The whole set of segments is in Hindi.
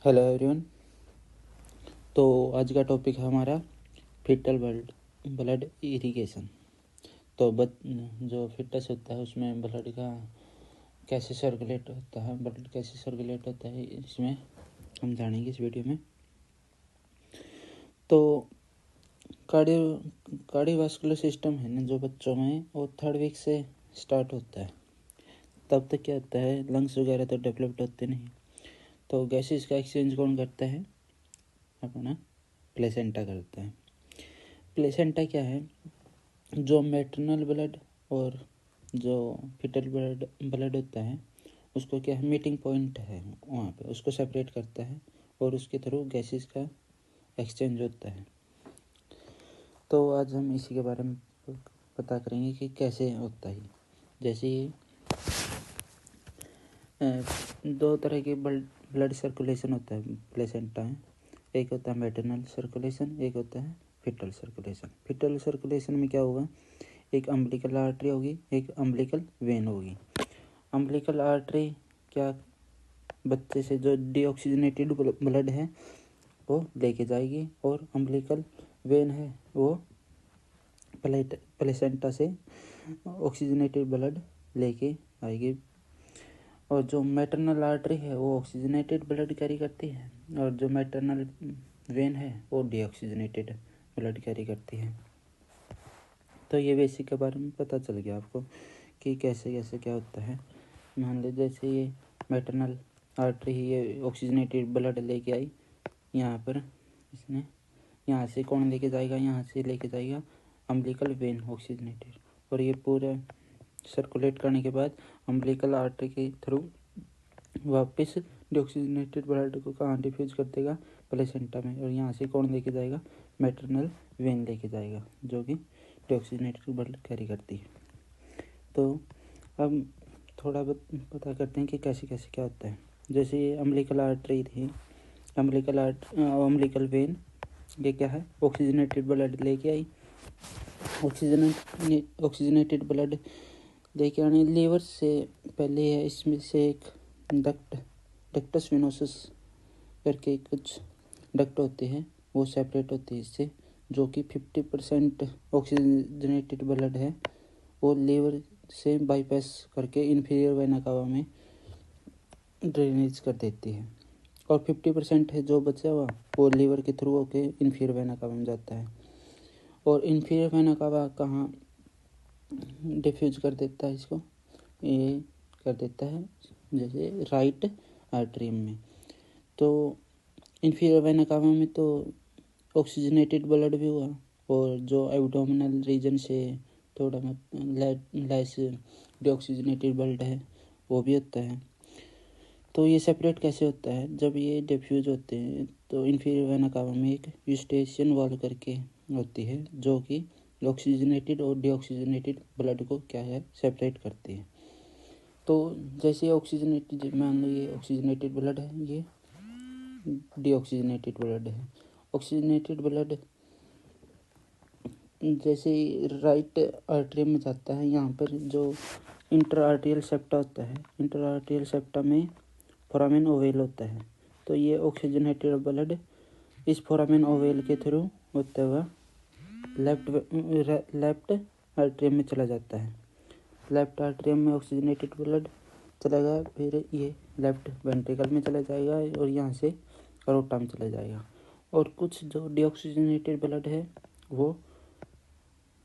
Hello everyone. तो आज का टॉपिक है हमारा फीटल ब्लड इरिगेशन। तो जो फिटस होता है उसमें ब्लड का कैसे सर्कुलेट होता है, ब्लड कैसे सर्कुलेट होता है, इसमें हम जानेंगे इस वीडियो में। तो कार्डियोवास्कुलर सिस्टम है ना जो बच्चों में, वो 3rd वीक से स्टार्ट होता है। तब तक क्या होता है, लंग्स वगैरह तो डेवलप्ड होते नहीं। तो गैसेस का एक्सचेंज कौन करता है? अपना प्लेसेंटा करता है। प्लेसेंटा क्या है? जो मैटरनल ब्लड और जो फिटल ब्लड होता है उसको क्या है, मीटिंग पॉइंट है वहाँ पे, उसको सेपरेट करता है और उसके थ्रू गैसेस का एक्सचेंज होता है। तो आज हम इसी के बारे में पता करेंगे कि कैसे होता है। जैसे दो तरह के ब्लड सर्कुलेशन होता है प्लेसेंटा में। एक होता है मैटरनल सर्कुलेशन, एक होता है फिटल सर्कुलेशन। फिटल सर्कुलेशन में क्या होगा, एक अम्बिलिकल आर्टरी होगी, एक अम्बिलिकल वेन होगी। अम्बिलिकल आर्टरी क्या, बच्चे से जो डीऑक्सीजनेटेड ब्लड है वो लेके जाएगी, और अम्बिलिकल वेन है वो प्लेसेंटा से ऑक्सीजनेटेड ब्लड लेके आएगी। और जो मैटरनल आर्टरी है वो ऑक्सीजनेटेड ब्लड कैरी करती है, और जो मैटरनल वेन है वो डीऑक्सीजनेटेड ब्लड कैरी करती है। तो ये बेसिक के बारे में पता चल गया आपको कि कैसे कैसे क्या होता है। मान लो जैसे ये मैटरनल आर्टरी ये ऑक्सीजनेटेड ब्लड लेके आई यहाँ पर, इसने यहाँ से कौन लेके जाएगा, यहाँ से लेके जाएगा अम्बिलिकल वेन ऑक्सीजनेटेड, और ये पूरा सर्कुलेट करने के बाद अम्बिलिकल आर्टरी के थ्रू वापस डीऑक्सीजनेटेड ब्लड को कहाँ डिफ्यूज कर देगा, प्लेसेंटा में, और यहाँ से कौन लेके जाएगा, मैटरनल वेन लेके जाएगा जो कि डीऑक्सीजनेटेड ब्लड कैरी करती है। तो अब थोड़ा बहुत पता करते हैं कि कैसे कैसे क्या होता है। जैसे ये अम्बिलिकल आर्टरी थी, अम्बिलिकल वेन, ये क्या है, ऑक्सीजनेटेड ब्लड लेके आई। ऑक्सीजनेटेड ब्लड लेके आने लीवर से पहले है, इसमें से एक डक्टस वेनोसस करके कुछ डक्ट होते हैं, वो सेपरेट होते हैं इससे, जो कि 50% ऑक्सीजनेटेड ब्लड है वो लीवर से बाईपास करके इन्फीरियर वेना कावा में ड्रेनेज कर देती है, और 50% है जो बचा हुआ वो लीवर के थ्रू होके इन्फीरियर वेना कावा में जाता है। और इन्फीरियर वेना कावा कहाँ डिफ्यूज कर देता है इसको, ये कर देता है जैसे राइट आर्टरी में। तो इन्फीरियर वेना कावा में तो ऑक्सीजनेटेड ब्लड भी हुआ, और जो एब्डोमिनल रीजन से थोड़ा लेस डीऑक्सीजनेटेड ब्लड है वो भी होता है। तो ये सेपरेट कैसे होता है, जब ये डिफ्यूज होते हैं तो इन्फीरियर वेना कावा में एक यूस्टेशियन वाल्व करके होती है जो कि ऑक्सीजनेटेड और डीऑक्सीजनेटेड ब्लड को क्या है, सेपरेट करती है। तो जैसे ऑक्सीजनेटेड, मान लो ये ऑक्सीजनेटेड ब्लड है, ये डीऑक्सीजनेटेड ब्लड है। ऑक्सीजनेटेड ब्लड जैसे राइट आर्टरी में जाता है, यहाँ पर जो इंटर आर्टियल सेप्टा होता है, इंटर आर्टियल सेप्टा में फोरामेन ओवेल होता है। तो ये ऑक्सीजनेटेड ब्लड इस फोरामेन ओवेल के थ्रू होता हुआ लेफ्ट आर्टरियम में चला जाता है। लेफ्ट आर्टरियम में ऑक्सीजनेटेड ब्लड चलेगा, फिर ये लेफ्ट वेंट्रिकल में चला जाएगा और यहाँ से अरोटा में चला जाएगा। और कुछ जो डीऑक्सीजनेटेड ब्लड है वो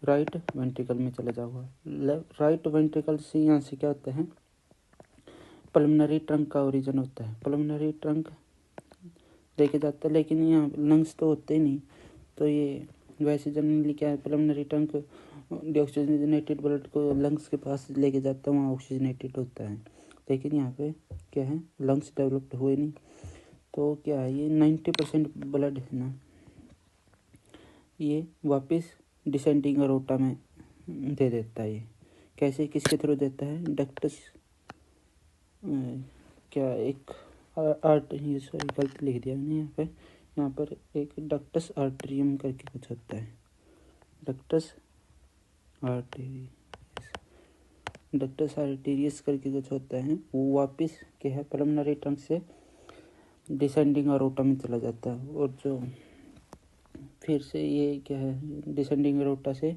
राइट वेंट्रिकल में चला जाऊंगा। राइट वेंट्रिकल से यहाँ से क्या होता है, पल्मोनरी ट्रंक का ओरिजिन होता है। पल्मोनरी ट्रंक लेके जाता है, लेकिन यहाँ लंग्स तो होते ही नहीं। तो ये वैसे जनरली क्या है, पल्मोनरी ट्रंक डीऑक्सीजनेटेड ब्लड को लंग्स के पास लेके जाता है, वहाँ ऑक्सीजनेटेड होता है। लेकिन यहाँ पे क्या है, लंग्स डेवलप्ड हुए नहीं। तो क्या है, ये 90% ब्लड है ना, ये वापस डिसेंडिंग अरोटा में दे देता है। ये कैसे, किसके थ्रू देता है, डक्टस क्या एक आर्ट, ये सॉरी गलत लिख दिया मैंने यहाँ पर एक डक्टस आर्टरियम करके कुछ होता है, डक्टस आर्टेरियस, डक्टस आर्टेरियस करके कुछ होता है। वो वापस क्या है, पल्मोनरी ट्रंक से डिसेंडिंग अरोटा में चला जाता है। और जो फिर से ये क्या है, डिसेंडिंग अरोटा से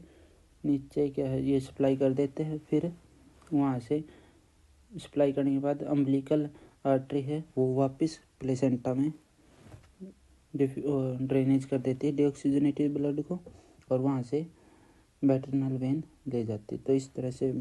नीचे क्या है, ये सप्लाई कर देते हैं। फिर वहाँ से सप्लाई करने के बाद अम्बिलिकल आर्टरी है वो वापस प्लेसेंटा में ड्रेनेज कर देती है डीऑक्सीजनेटेड ब्लड को, और वहाँ से मैटरनल वेन ले जाती है। तो इस तरह से